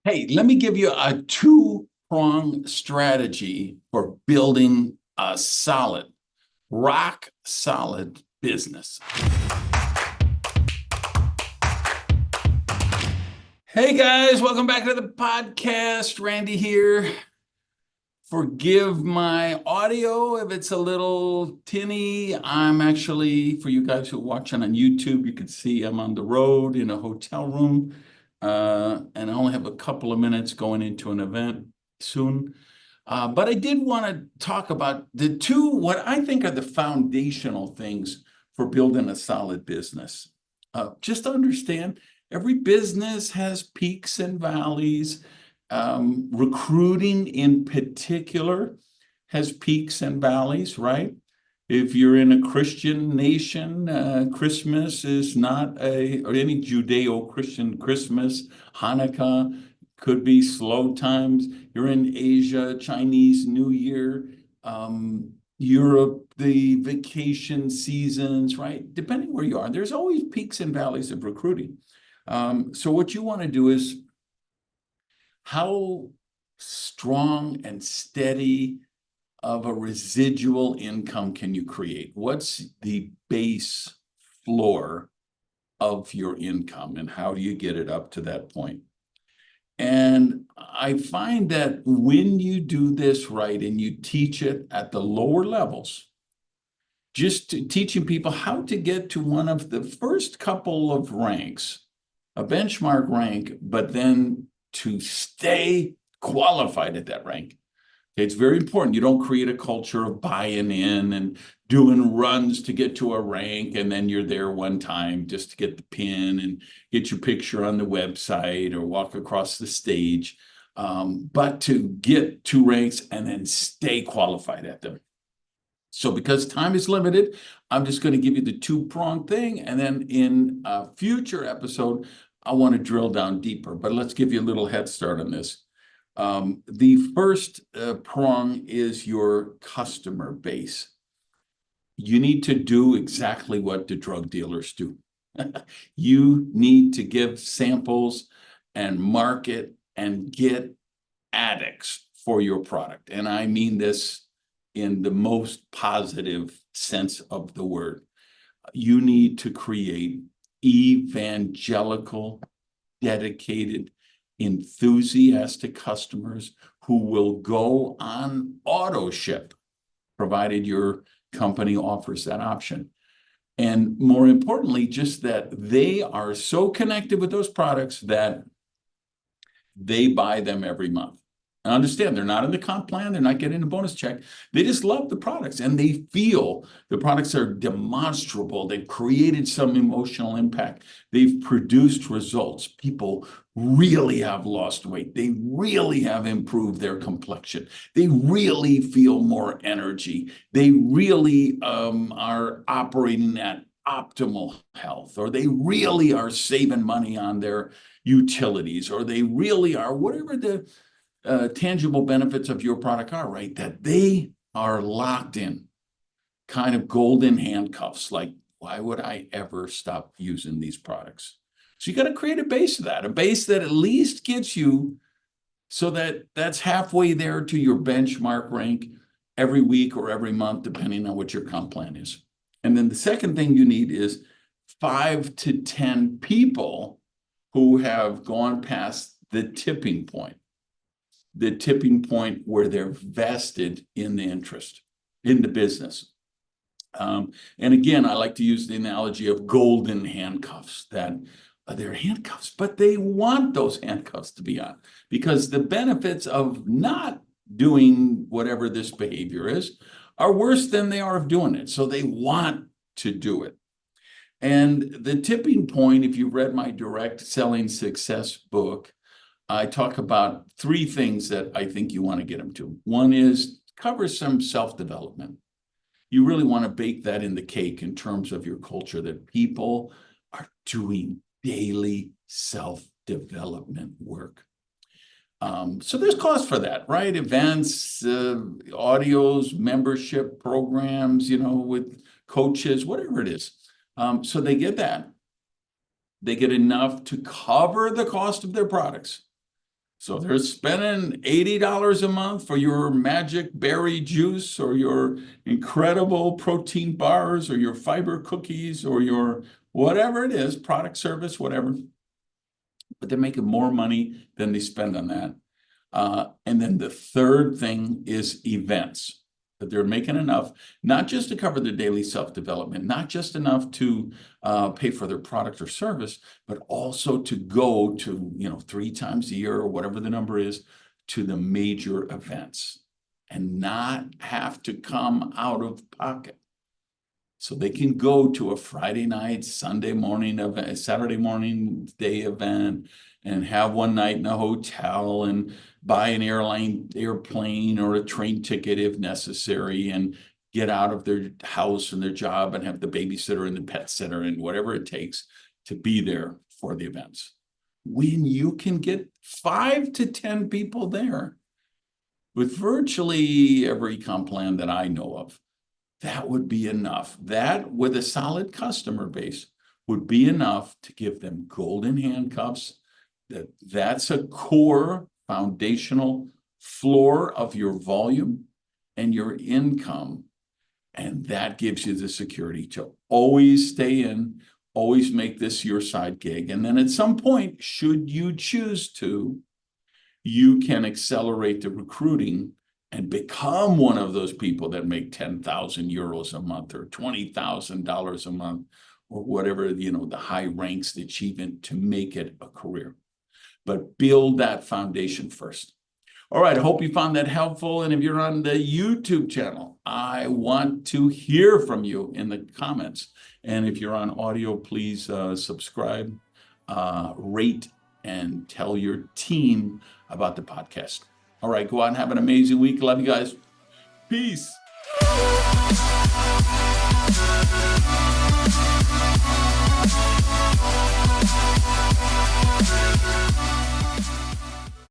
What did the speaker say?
Hey, let me give you a two-prong strategy for building a solid, rock solid business. Hey guys, welcome back to the podcast. Randy here. Forgive my audio if it's a little tinny. I'm actually, for you guys who are watching on YouTube, you can see I'm on the road in a hotel room. And I only have a couple of minutes going into an event soon. But I did want to talk about the two, what I think are the foundational things for building a solid business. Just to understand, every business has peaks and valleys. Recruiting in particular has peaks and valleys, right? If you're in a Christian nation, Christmas is not or any Judeo-Christian Christmas, Hanukkah could be slow times. You're in Asia, Chinese New Year, Europe, the vacation seasons, right? Depending where you are, there's always peaks and valleys of recruiting. So what you want to do is, how strong and steady of a residual income can you create? What's the base floor of your income, and how do you get it up to that point? And I find that when you do this right and you teach it at the lower levels, just teaching people how to get to one of the first couple of ranks, a benchmark rank, but then to stay qualified at that rank. It's very important. You don't create a culture of buying in and doing runs to get to a rank, and then you're there one time just to get the pin and get your picture on the website or walk across the stage, but to get two ranks and then stay qualified at them. So because time is limited, I'm just going to give you the two-prong thing, and then in a future episode, I want to drill down deeper, but let's give you a little head start on this. The first prong is your customer base. You need to do exactly what the drug dealers do. You need to give samples and market and get addicts for your product. And I mean this in the most positive sense of the word. You need to create evangelical, dedicated, enthusiastic customers who will go on auto ship, provided your company offers that option. And more importantly, just that they are so connected with those products that they buy them every month. I understand they're not in the comp plan, they're not getting a bonus check. They just love the products and they feel the products are demonstrable. They've created some emotional impact. They've produced results. People really have lost weight. They really have improved their complexion. They really feel more energy. They really are operating at optimal health, or they really are saving money on their utilities, or they really are whatever the tangible benefits of your product are, right? That they are locked in, kind of golden handcuffs, like, why would I ever stop using these products? So you got to create a base of that, a base that at least gets you so that that's halfway there to your benchmark rank every week or every month, depending on what your comp plan is. And then the second thing you need is 5 to 10 people who have gone past the tipping point where they're vested in the interest, in the business. And again, I like to use the analogy of golden handcuffs, that they're handcuffs, but they want those handcuffs to be on, because the benefits of not doing whatever this behavior is are worse than they are of doing it. So they want to do it. And the tipping point, if you've read my Direct Selling Success book, I talk about 3 things that I think you want to get them to. One is cover some self-development. You really want to bake that in the cake in terms of your culture, that people are doing daily self-development work. So there's cost for that, right? Events, audios, membership programs, with coaches, whatever it is. So they get that. They get enough to cover the cost of their products. So they're spending $80 a month for your magic berry juice or your incredible protein bars or your fiber cookies or your whatever it is, product, service, whatever. But they're making more money than they spend on that. And then the third thing is events. That they're making enough, not just to cover their daily self-development, not just enough to pay for their product or service, but also to go to, 3 times a year or whatever the number is, to the major events and not have to come out of pocket. So they can go to a Friday night, Sunday morning event, Saturday morning day event, and have one night in a hotel and buy an airplane or a train ticket if necessary, and get out of their house and their job and have the babysitter and the pet sitter and whatever it takes to be there for the events. When you can get 5 to 10 people there with virtually every comp plan that I know of, that would be enough. That, with a solid customer base, would be enough to give them golden handcuffs. That's a core foundational floor of your volume and your income. And that gives you the security to always stay in, always make this your side gig. And then at some point, should you choose to, you can accelerate the recruiting and become one of those people that make 10,000 euros a month or $20,000 a month or whatever, the high ranks, the achievement, to make it a career. But build that foundation first. All right, I hope you found that helpful. And if you're on the YouTube channel, I want to hear from you in the comments. And if you're on audio, please subscribe, rate, and tell your team about the podcast. All right, go out and have an amazing week. Love you guys. Peace.